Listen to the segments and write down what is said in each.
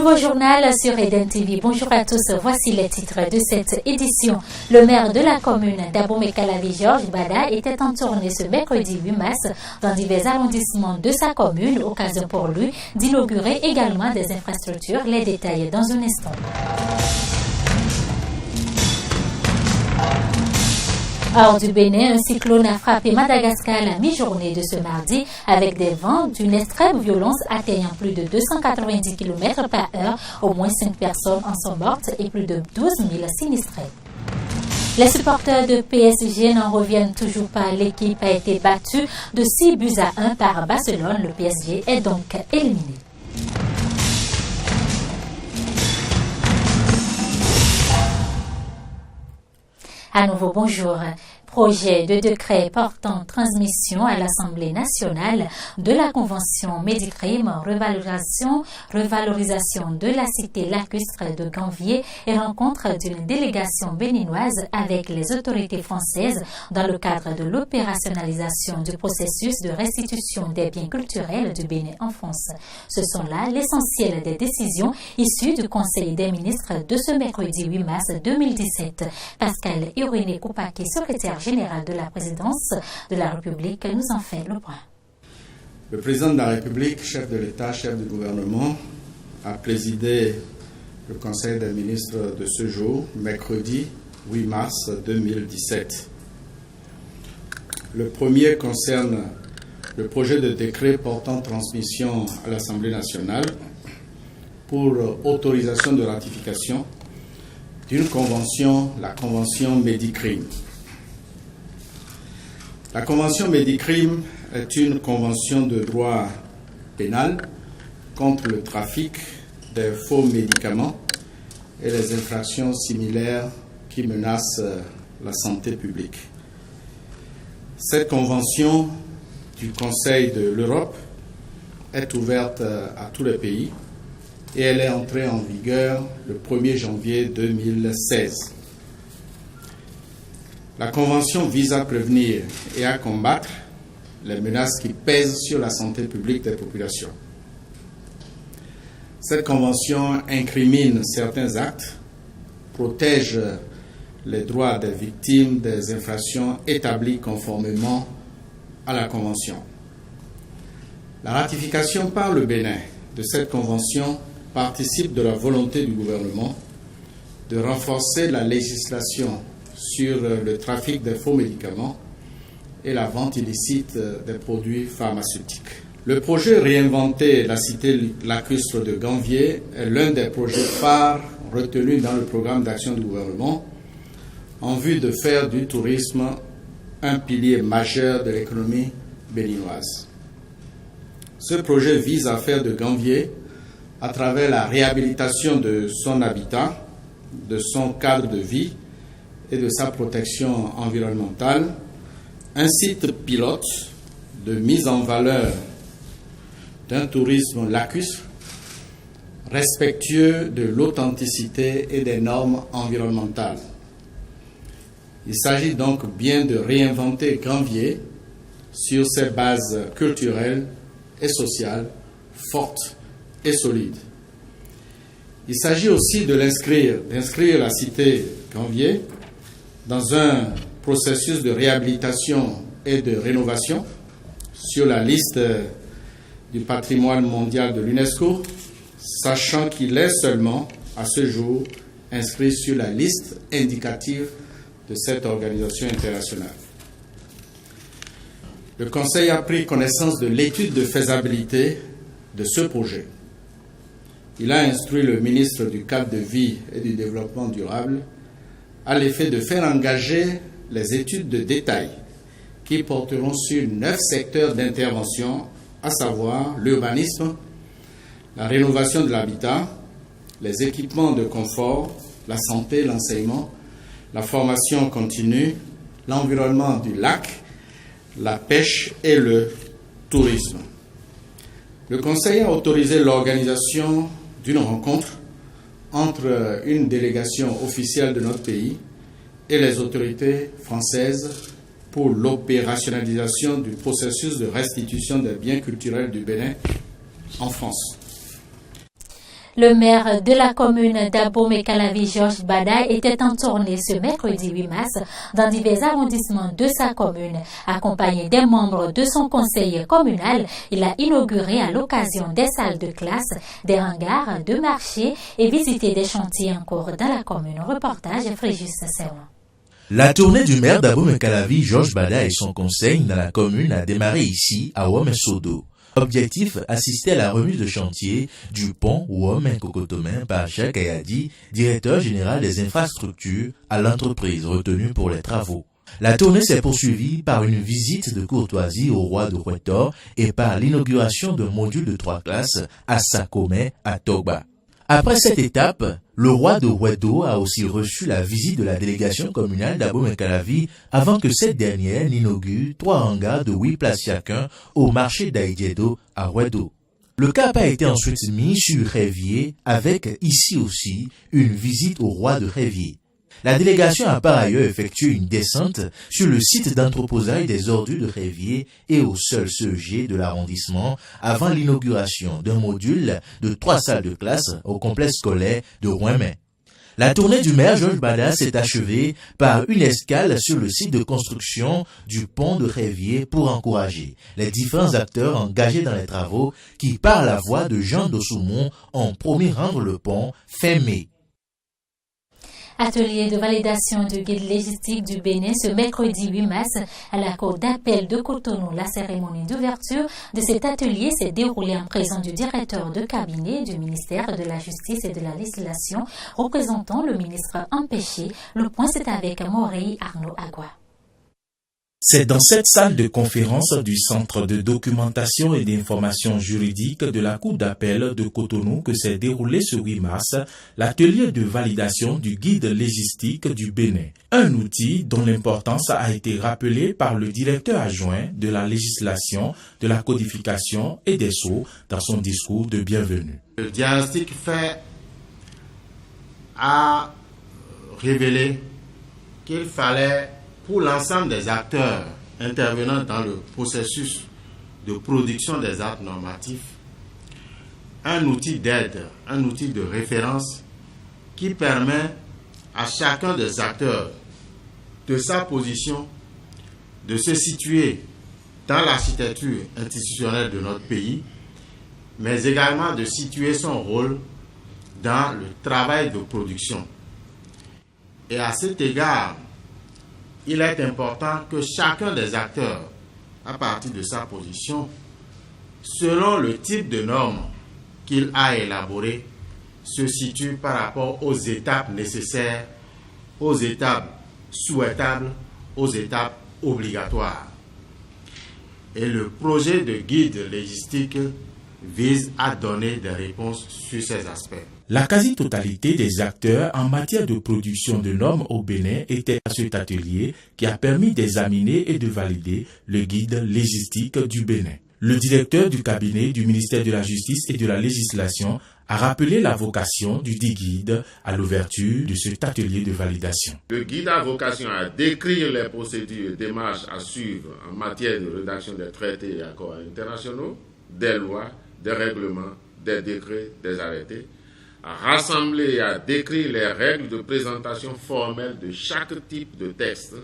Nouveau journal sur Eden TV. Bonjour à tous, voici les titres de cette édition. Le maire de la commune d'Abomey-Calavi, Georges Bada, était en tournée ce mercredi 8 mars dans divers arrondissements de sa commune, occasion pour lui d'inaugurer également des infrastructures. Les détails dans un instant. Hors du Bénin, un cyclone a frappé Madagascar à la mi-journée de ce mardi avec des vents d'une extrême violence atteignant plus de 290 km par heure. Au moins 5 personnes en sont mortes et plus de 12 000 sinistrés. Les supporters de PSG n'en reviennent toujours pas. L'équipe a été battue de 6-1 par Barcelone. Le PSG est donc éliminé. À nouveau, bonjour. Projet de décret portant transmission à l'Assemblée nationale de la Convention Médicrime, revalorisation de la cité lacustre de Ganvier et rencontre d'une délégation béninoise avec les autorités françaises dans le cadre de l'opérationnalisation du processus de restitution des biens culturels du Bénin en France. Ce sont là l'essentiel des décisions issues du Conseil des ministres de ce mercredi 8 mars 2017. Pascal Irénée Koupaki, secrétaire général de la présidence de la République, nous en fait le point. Le président de la République, chef de l'État, chef du gouvernement, a présidé le Conseil des ministres de ce jour, mercredi 8 mars 2017. Le premier concerne le projet de décret portant transmission à l'Assemblée nationale pour autorisation de ratification d'une convention, la Convention Médicrime. La Convention Médicrime est une convention de droit pénal contre le trafic des faux médicaments et les infractions similaires qui menacent la santé publique. Cette convention du Conseil de l'Europe est ouverte à tous les pays et elle est entrée en vigueur le 1er janvier 2016. La Convention vise à prévenir et à combattre les menaces qui pèsent sur la santé publique des populations. Cette Convention incrimine certains actes, protège les droits des victimes des infractions établies conformément à la Convention. La ratification par le Bénin de cette Convention participe de la volonté du gouvernement de renforcer la législation sur le trafic des faux médicaments et la vente illicite des produits pharmaceutiques. Le projet Réinventer la cité lacustre de Ganvier est l'un des projets phares retenus dans le programme d'action du gouvernement en vue de faire du tourisme un pilier majeur de l'économie béninoise. Ce projet vise à faire de Ganvier, à travers la réhabilitation de son habitat, de son cadre de vie et de sa protection environnementale, un site pilote de mise en valeur d'un tourisme lacustre respectueux de l'authenticité et des normes environnementales. Il s'agit donc bien de réinventer Ganvier sur ses bases culturelles et sociales fortes et solides. Il s'agit aussi d'inscrire la cité Ganvier dans un processus de réhabilitation et de rénovation sur la liste du patrimoine mondial de l'UNESCO, sachant qu'il est seulement, à ce jour, inscrit sur la liste indicative de cette organisation internationale. Le Conseil a pris connaissance de l'étude de faisabilité de ce projet. Il a instruit le ministre du Cadre de vie et du Développement durable à l'effet de faire engager les études de détail qui porteront sur 9 secteurs d'intervention, à savoir l'urbanisme, la rénovation de l'habitat, les équipements de confort, la santé, l'enseignement, la formation continue, l'environnement du lac, la pêche et le tourisme. Le Conseil a autorisé l'organisation d'une rencontre entre une délégation officielle de notre pays et les autorités françaises pour l'opérationnalisation du processus de restitution des biens culturels du Bénin en France. Le maire de la commune d'Abomey-Calavi, Georges Bada, était en tournée ce mercredi 8 mars dans divers arrondissements de sa commune. Accompagné des membres de son conseil communal, il a inauguré à l'occasion des salles de classe, des hangars, de marchés et visité des chantiers en cours dans la commune. Reportage Fréjus Serwan. La tournée du maire d'Abomey-Calavi, Georges Bada, et son conseil dans la commune a démarré ici, à Ouamesodo. Objectif, assister à la remise de chantier du pont Ouamen-Kokotomen par Cheikh Ayadi, directeur général des infrastructures à l'entreprise retenue pour les travaux. La tournée s'est poursuivie par une visite de courtoisie au roi de Huetor et par l'inauguration d'un module de 3 classes à Sakome, à Togba. Après cette étape, le roi de Huedo a aussi reçu la visite de la délégation communale d'Abomey-Calavi avant que cette dernière n'inaugure 3 hangars de 8 places chacun au marché d'Aïdjedo à Huedo. Le cap a été ensuite mis sur Révier avec ici aussi une visite au roi de Révier. La délégation a par ailleurs effectué une descente sur le site d'entreposailles des ordures de Révier et au seul CEG de l'arrondissement avant l'inauguration d'un module de 3 salles de classe au complexe scolaire de Rouemé. La tournée du maire Georges Bada s'est achevée par une escale sur le site de construction du pont de Révier pour encourager les différents acteurs engagés dans les travaux qui, par la voix de Jean Dossoumon, ont promis rendre le pont fin mai. Atelier de validation du guide légistique du Bénin ce mercredi 8 mars à la cour d'appel de Cotonou. La cérémonie d'ouverture de cet atelier s'est déroulée en présence du directeur de cabinet du ministère de la Justice et de la Législation, représentant le ministre empêché. Le point, c'est avec Morey Arnaud Agua. C'est dans cette salle de conférence du Centre de documentation et d'information juridique de la Cour d'appel de Cotonou que s'est déroulé ce 8 mars l'atelier de validation du guide légistique du Bénin, un outil dont l'importance a été rappelée par le directeur adjoint de la législation, de la codification et des sceaux dans son discours de bienvenue. Le diagnostic fait a révélé qu'il fallait, pour l'ensemble des acteurs intervenant dans le processus de production des actes normatifs, un outil d'aide, un outil de référence qui permet à chacun des acteurs de sa position de se situer dans l'architecture institutionnelle de notre pays, mais également de situer son rôle dans le travail de production. Et à cet égard, il est important que chacun des acteurs, à partir de sa position, selon le type de normes qu'il a élaboré, se situe par rapport aux étapes nécessaires, aux étapes souhaitables, aux étapes obligatoires. Et le projet de guide légistique vise à donner des réponses sur ces aspects. La quasi-totalité des acteurs en matière de production de normes au Bénin était à cet atelier qui a permis d'examiner et de valider le guide légistique du Bénin. Le directeur du cabinet du ministère de la Justice et de la Législation a rappelé la vocation du dit guide à l'ouverture de cet atelier de validation. Le guide a vocation à décrire les procédures et démarches à suivre en matière de rédaction des traités et accords internationaux, des lois, des règlements, des décrets, des arrêtés, à rassembler et à décrire les règles de présentation formelle de chaque type de texte,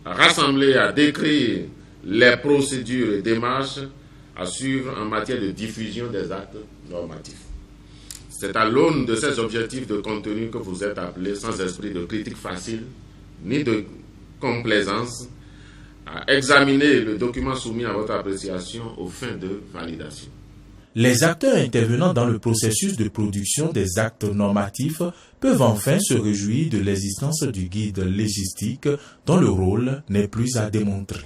à rassembler et à décrire les procédures et démarches à suivre en matière de diffusion des actes normatifs. C'est à l'aune de ces objectifs de contenu que vous êtes appelés, sans esprit de critique facile ni de complaisance, à examiner le document soumis à votre appréciation aux fins de validation. Les acteurs intervenant dans le processus de production des actes normatifs peuvent enfin se réjouir de l'existence du guide légistique dont le rôle n'est plus à démontrer.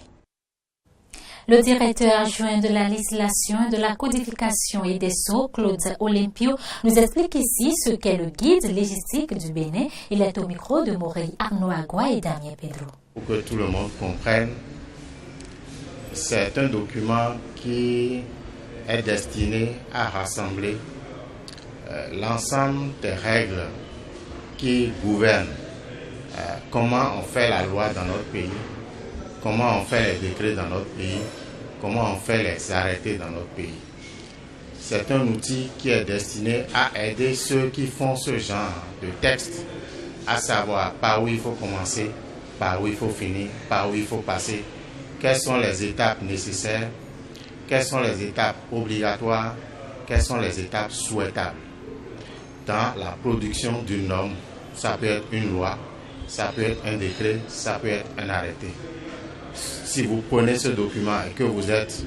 Le directeur adjoint de la législation, de la codification et des sceaux, Claude Olympio, nous explique ici ce qu'est le guide légistique du Bénin. Il est au micro de Morey Arnaud Agua et Damien Pedro. Pour que tout le monde comprenne, c'est un document qui est destiné à rassembler l'ensemble des règles qui gouvernent comment on fait la loi dans notre pays, comment on fait les décrets dans notre pays, comment on fait les arrêtés dans notre pays. C'est un outil qui est destiné à aider ceux qui font ce genre de texte à savoir par où il faut commencer, par où il faut finir, par où il faut passer, quelles sont les étapes nécessaires, quelles sont les étapes obligatoires, quelles sont les étapes souhaitables. Dans la production d'une norme, ça peut être une loi, ça peut être un décret, ça peut être un arrêté. Si vous prenez ce document et que vous êtes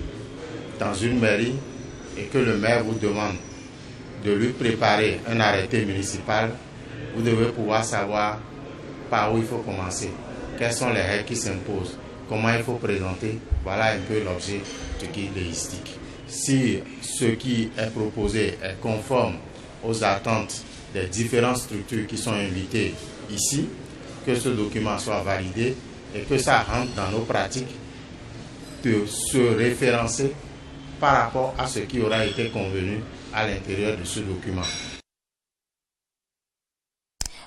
dans une mairie et que le maire vous demande de lui préparer un arrêté municipal, vous devez pouvoir savoir par où il faut commencer, quelles sont les règles qui s'imposent, comment il faut présenter. Voilà un peu l'objet du guide légistique. Si ce qui est proposé est conforme aux attentes des différentes structures qui sont invitées ici, que ce document soit validé et que ça rentre dans nos pratiques de se référencer par rapport à ce qui aura été convenu à l'intérieur de ce document.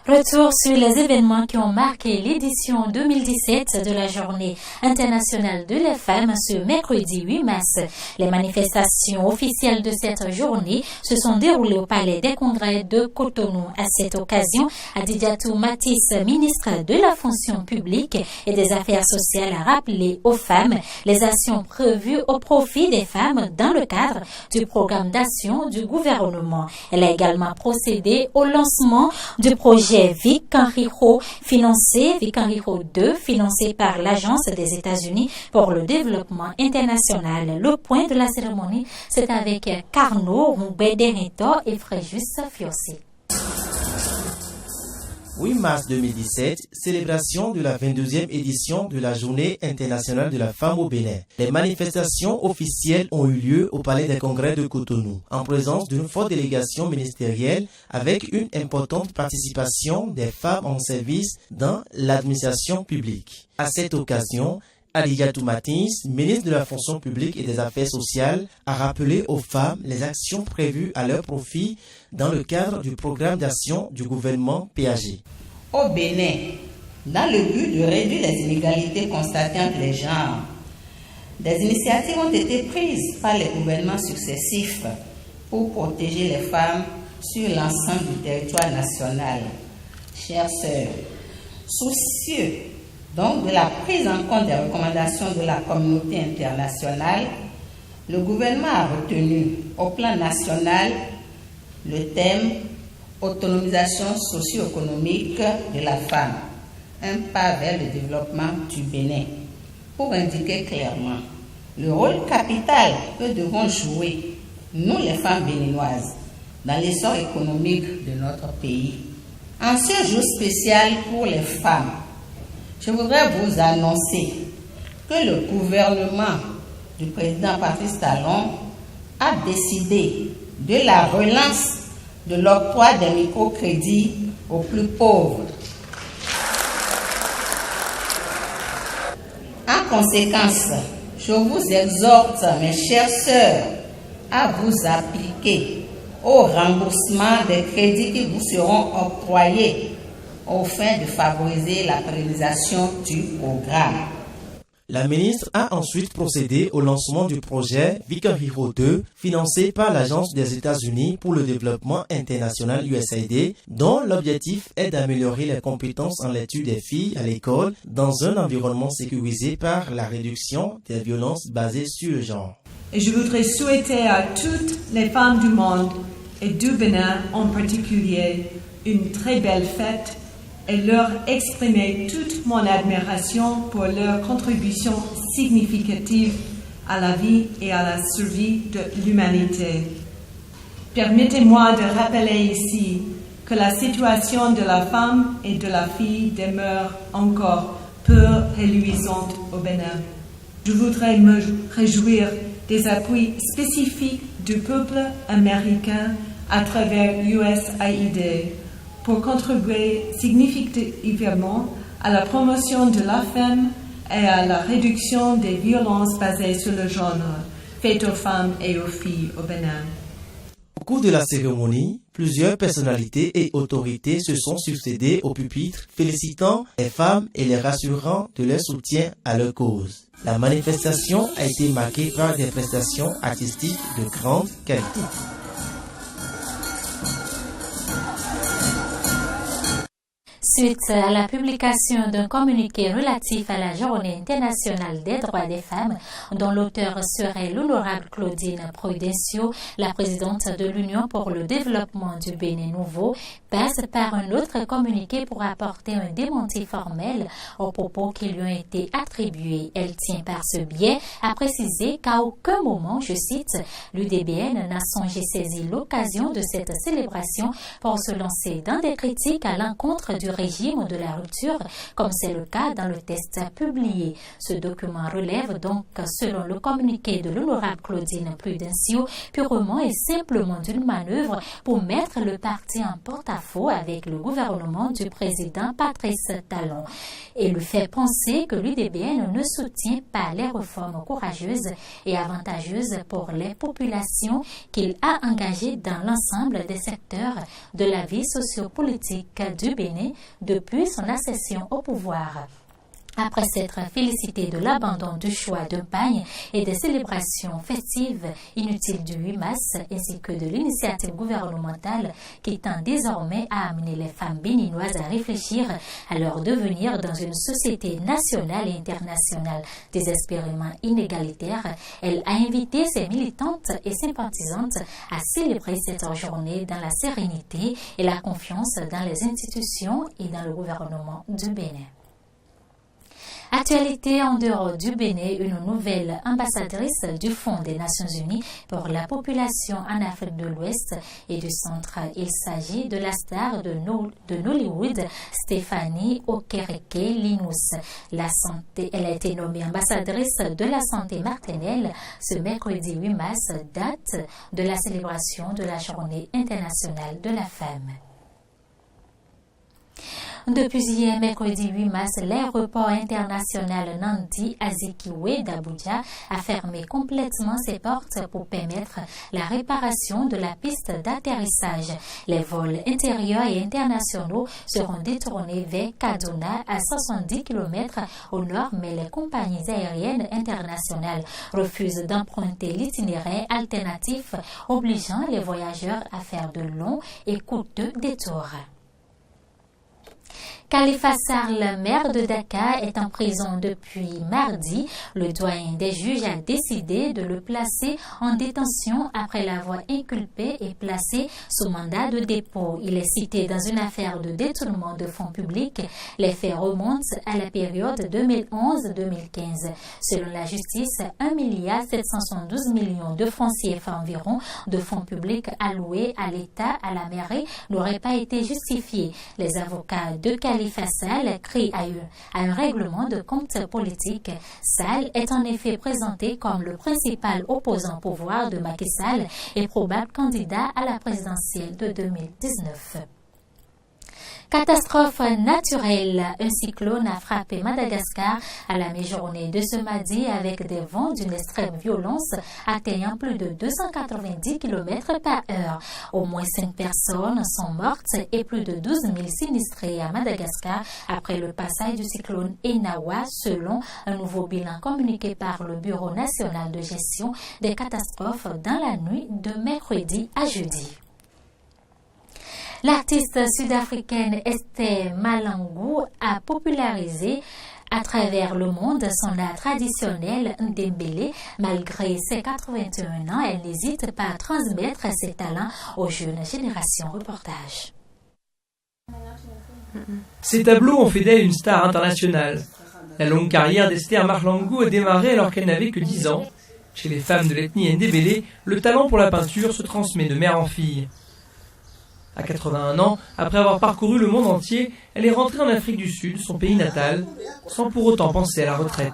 Retour sur les événements qui ont marqué l'édition 2017 de la Journée internationale de la femme ce mercredi 8 mars. Les manifestations officielles de cette journée se sont déroulées au Palais des Congrès de Cotonou. À cette occasion, Adidiatou Matisse, ministre de la fonction publique et des affaires sociales, a rappelé aux femmes les actions prévues au profit des femmes dans le cadre du programme d'action du gouvernement. Elle a également procédé au lancement du projet Vic Enrico financé par l'Agence des États-Unis pour le développement international. Le point de la cérémonie, c'est avec Carnot Mbederito et Fréjus Fiossi. 8 mars 2017, célébration de la 22e édition de la Journée internationale de la femme au Bénin. Les manifestations officielles ont eu lieu au Palais des Congrès de Cotonou, en présence d'une forte délégation ministérielle avec une importante participation des femmes en service dans l'administration publique. À cette occasion, Adidiatou Matisse, ministre de la fonction publique et des affaires sociales, a rappelé aux femmes les actions prévues à leur profit dans le cadre du programme d'action du gouvernement PAG. Au Bénin, dans le but de réduire les inégalités constatées entre les genres, des initiatives ont été prises par les gouvernements successifs pour protéger les femmes sur l'ensemble du territoire national. Chères sœurs, soucieux donc de la prise en compte des recommandations de la communauté internationale, le gouvernement a retenu au plan national le thème autonomisation socio-économique de la femme, un pas vers le développement du Bénin, pour indiquer clairement le rôle capital que devons jouer, nous les femmes béninoises, dans l'essor économique de notre pays. En ce jour spécial pour les femmes, je voudrais vous annoncer que le gouvernement du président Patrice Talon a décidé de la relance de l'octroi des microcrédits aux plus pauvres. En conséquence, je vous exhorte, mes chères sœurs, à vous appliquer au remboursement des crédits qui vous seront octroyés aux fins de favoriser la pérennisation du programme. La ministre a ensuite procédé au lancement du projet Vic Enrico 2, financé par l'Agence des États-Unis pour le développement international USAID, dont l'objectif est d'améliorer les compétences en lecture des filles à l'école dans un environnement sécurisé par la réduction des violences basées sur le genre. Et je voudrais souhaiter à toutes les femmes du monde et du Bénin en particulier une très belle fête et leur exprimer toute mon admiration pour leur contribution significative à la vie et à la survie de l'humanité. Permettez-moi de rappeler ici que la situation de la femme et de la fille demeure encore peu réjouissante au Bénin. Je voudrais me réjouir des appuis spécifiques du peuple américain à travers USAID pour contribuer significativement à la promotion de la femme et à la réduction des violences basées sur le genre faites aux femmes et aux filles au Bénin. Au cours de la cérémonie, plusieurs personnalités et autorités se sont succédées au pupitre, félicitant les femmes et les rassurant de leur soutien à leur cause. La manifestation a été marquée par des prestations artistiques de grande qualité. Suite à la publication d'un communiqué relatif à la Journée internationale des droits des femmes, dont l'auteur serait l'honorable Claudine Prudencio, la présidente de l'Union pour le développement du Bénin Nouveau, passe par un autre communiqué pour apporter un démenti formel aux propos qui lui ont été attribués. Elle tient par ce biais à préciser qu'à aucun moment, je cite, l'UDBN n'a songé saisir l'occasion de cette célébration pour se lancer dans des critiques à l'encontre du régime de la rupture, comme c'est le cas dans le texte publié. Ce document relève donc, selon le communiqué de l'honorable Claudine Prudencio, purement et simplement d'une manœuvre pour mettre le parti en porte-à-faux avec le gouvernement du président Patrice Talon et lui fait penser que l'UDBN ne soutient pas les réformes courageuses et avantageuses pour les populations qu'il a engagées dans l'ensemble des secteurs de la vie sociopolitique du Bénin depuis son accession au pouvoir. Après s'être félicité de l'abandon du choix d'un pagne et des célébrations festives inutiles du 8 mars, ainsi que de l'initiative gouvernementale qui tend désormais à amener les femmes béninoises à réfléchir à leur devenir dans une société nationale et internationale désespérément inégalitaire, elle a invité ses militantes et sympathisantes à célébrer cette journée dans la sérénité et la confiance dans les institutions et dans le gouvernement du Bénin. Actualité en dehors du Bénin, une nouvelle ambassadrice du Fonds des Nations Unies pour la population en Afrique de l'Ouest et du Centre. Il s'agit de la star de Nollywood, Stéphanie Okereke Linus. Elle a été nommée ambassadrice de la santé maternelle ce mercredi 8 mars, date de la célébration de la Journée internationale de la femme. Depuis hier, mercredi 8 mars, l'aéroport international Nnamdi Azikiwe d'Abuja a fermé complètement ses portes pour permettre la réparation de la piste d'atterrissage. Les vols intérieurs et internationaux seront détournés vers Kaduna à 70 km au nord, mais les compagnies aériennes internationales refusent d'emprunter l'itinéraire alternatif, obligeant les voyageurs à faire de longs et coûteux détours. Khalifa Sall, le maire de Dakar, est en prison depuis mardi. Le doyen des juges a décidé de le placer en détention après l'avoir inculpé et placé sous mandat de dépôt. Il est cité dans une affaire de détournement de fonds publics. Les faits remontent à la période 2011-2015. Selon la justice, 1,772 milliard de francs CFA environ de fonds publics alloués à l'État, à la mairie, n'auraient pas été justifiés. Les avocats de Khalifa Sall crient à un règlement de compte politique. Sall est en effet présenté comme le principal opposant au pouvoir de Macky Sall et probable candidat à la présidentielle de 2019. Catastrophe naturelle. Un cyclone a frappé Madagascar à la mi-journée de ce mardi avec des vents d'une extrême violence atteignant plus de 290 km/h. Au moins 5 personnes sont mortes et plus de 12 000 sinistrés à Madagascar après le passage du cyclone Enawa, selon un nouveau bilan communiqué par le Bureau national de gestion des catastrophes dans la nuit de mercredi à jeudi. L'artiste sud-africaine Esther Malangou a popularisé à travers le monde son art traditionnel Ndembele. Malgré ses 81 ans, elle n'hésite pas à transmettre ses talents aux jeunes générations. Reportage. Ces tableaux ont fait d'elle une star internationale. La longue carrière d'Esther Malangou a démarré alors qu'elle n'avait que 10 ans. Chez les femmes de l'ethnie Ndembele, le talent pour la peinture se transmet de mère en fille. À 81 ans, après avoir parcouru le monde entier, elle est rentrée en Afrique du Sud, son pays natal, sans pour autant penser à la retraite.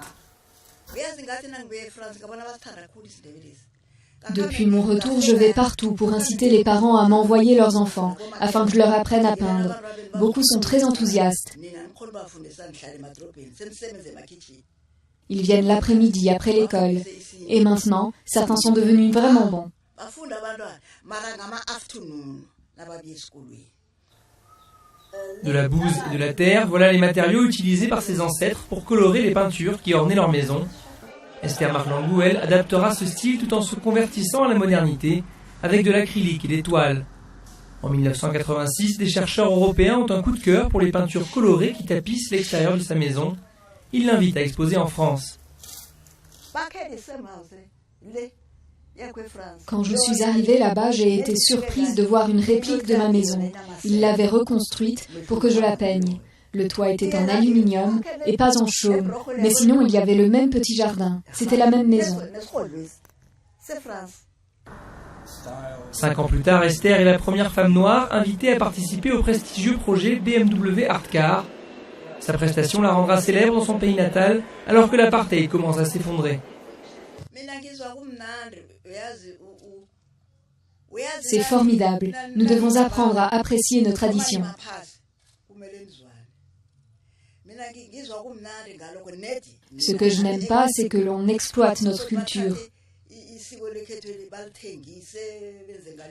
Depuis mon retour, je vais partout pour inciter les parents à m'envoyer leurs enfants, afin que je leur apprenne à peindre. Beaucoup sont très enthousiastes. Ils viennent l'après-midi, après l'école. Et maintenant, certains sont devenus vraiment bons. De la bouse et de la terre, voilà les matériaux utilisés par ses ancêtres pour colorer les peintures qui ornaient leur maison. Esther Marlangou, elle, adaptera ce style tout en se convertissant à la modernité avec de l'acrylique et des toiles. En 1986, des chercheurs européens ont un coup de cœur pour les peintures colorées qui tapissent l'extérieur de sa maison. Ils l'invitent à exposer en France. Quand je suis arrivée là-bas, j'ai été surprise de voir une réplique de ma maison. Ils l'avaient reconstruite pour que je la peigne. Le toit était en aluminium et pas en chaume, mais sinon il y avait le même petit jardin. C'était la même maison. 5 ans plus tard, Esther est la première femme noire invitée à participer au prestigieux projet BMW Art Car. Sa prestation la rendra célèbre dans son pays natal, alors que l'apartheid commence à s'effondrer. C'est formidable. Nous devons apprendre à apprécier nos traditions. Ce que je n'aime pas, c'est que l'on exploite notre culture.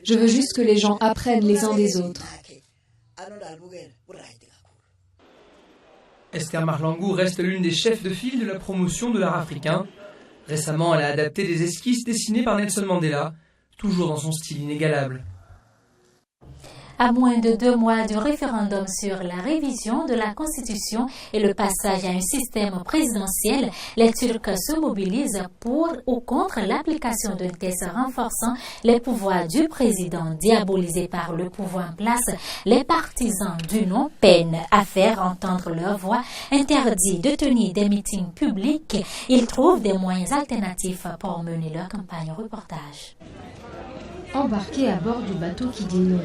Je veux juste que les gens apprennent les uns des autres. Esther Marlangou reste l'une des chefs de file de la promotion de l'art africain. Récemment, elle a adapté des esquisses dessinées par Nelson Mandela, toujours dans son style inégalable. À moins de 2 mois du référendum sur la révision de la Constitution et le passage à un système présidentiel, les Turcs se mobilisent pour ou contre l'application d'un texte renforçant les pouvoirs du président. Diabolisés par le pouvoir en place, les partisans du non peinent à faire entendre leur voix. Interdits de tenir des meetings publics, ils trouvent des moyens alternatifs pour mener leur campagne. Reportage. Embarqués à bord du bateau qui dit non.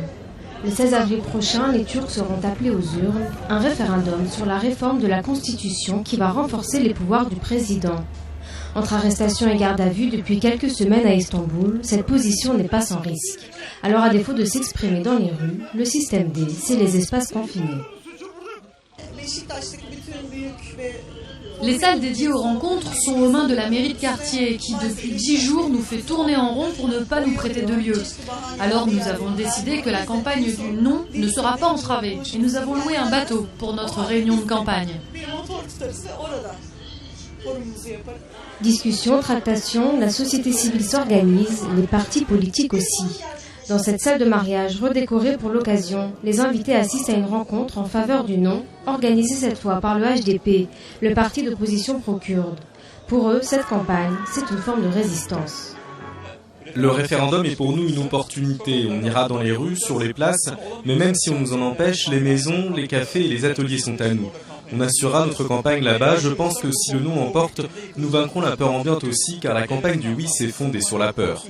Le 16 avril prochain, les Turcs seront appelés aux urnes, un référendum sur la réforme de la Constitution qui va renforcer les pouvoirs du président. Entre arrestation et garde à vue depuis quelques semaines à Istanbul, cette position n'est pas sans risque. Alors à défaut de s'exprimer dans les rues, le système D, c'est les espaces confinés. Les salles dédiées aux rencontres sont aux mains de la mairie de quartier qui, depuis 10 jours, nous fait tourner en rond pour ne pas nous prêter de lieu. Alors nous avons décidé que la campagne du non ne sera pas entravée et nous avons loué un bateau pour notre réunion de campagne. Discussions, tractations, la société civile s'organise, les partis politiques aussi. Dans cette salle de mariage redécorée pour l'occasion, les invités assistent à une rencontre en faveur du non, organisée cette fois par le HDP, le parti d'opposition pro-kurde. Pour eux, cette campagne, c'est une forme de résistance. Le référendum est pour nous une opportunité. On ira dans les rues, sur les places, mais même si on nous en empêche, les maisons, les cafés et les ateliers sont à nous. On assurera notre campagne là-bas. Je pense que si le non emporte, nous vaincrons la peur ambiante aussi, car la campagne du oui s'est fondée sur la peur.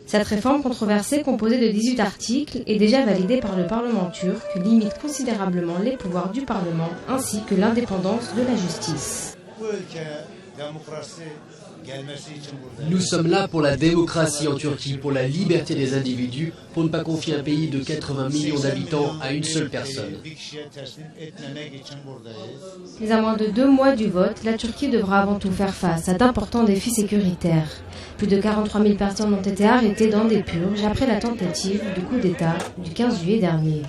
Cette réforme controversée, composée de 18 articles, est déjà validée par le Parlement turc, limite considérablement les pouvoirs du Parlement ainsi que l'indépendance de la justice. Nous sommes là pour la démocratie en Turquie, pour la liberté des individus, pour ne pas confier un pays de 80 millions d'habitants à une seule personne. Mais à moins de 2 mois du vote, la Turquie devra avant tout faire face à d'importants défis sécuritaires. Plus de 43 000 personnes ont été arrêtées dans des purges après la tentative du coup d'État du 15 juillet dernier.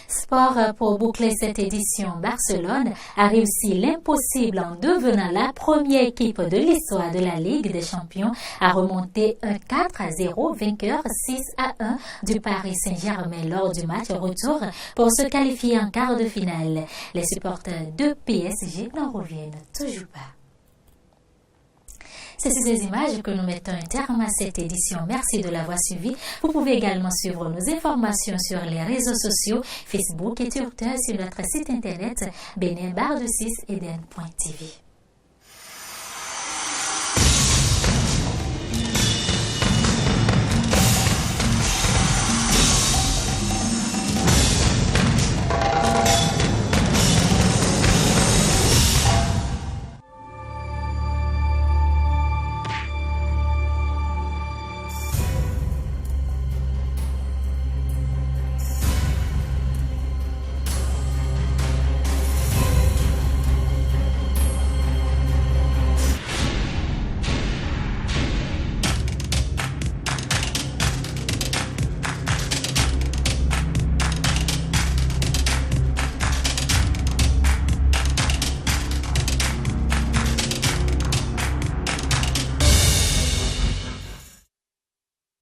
Sport pour boucler cette édition. Barcelone a réussi l'impossible en devenant la première équipe de l'histoire de la Ligue des Champions à remonter un 4-0 vainqueur 6-1 du Paris Saint-Germain lors du match retour pour se qualifier en quart de finale. Les supporters de PSG n'en reviennent toujours pas. C'est sur ces images que nous mettons un terme à cette édition. Merci de l'avoir suivi. Vous pouvez également suivre nos informations sur les réseaux sociaux, Facebook et Twitter sur notre site internet benin-6eden.tv.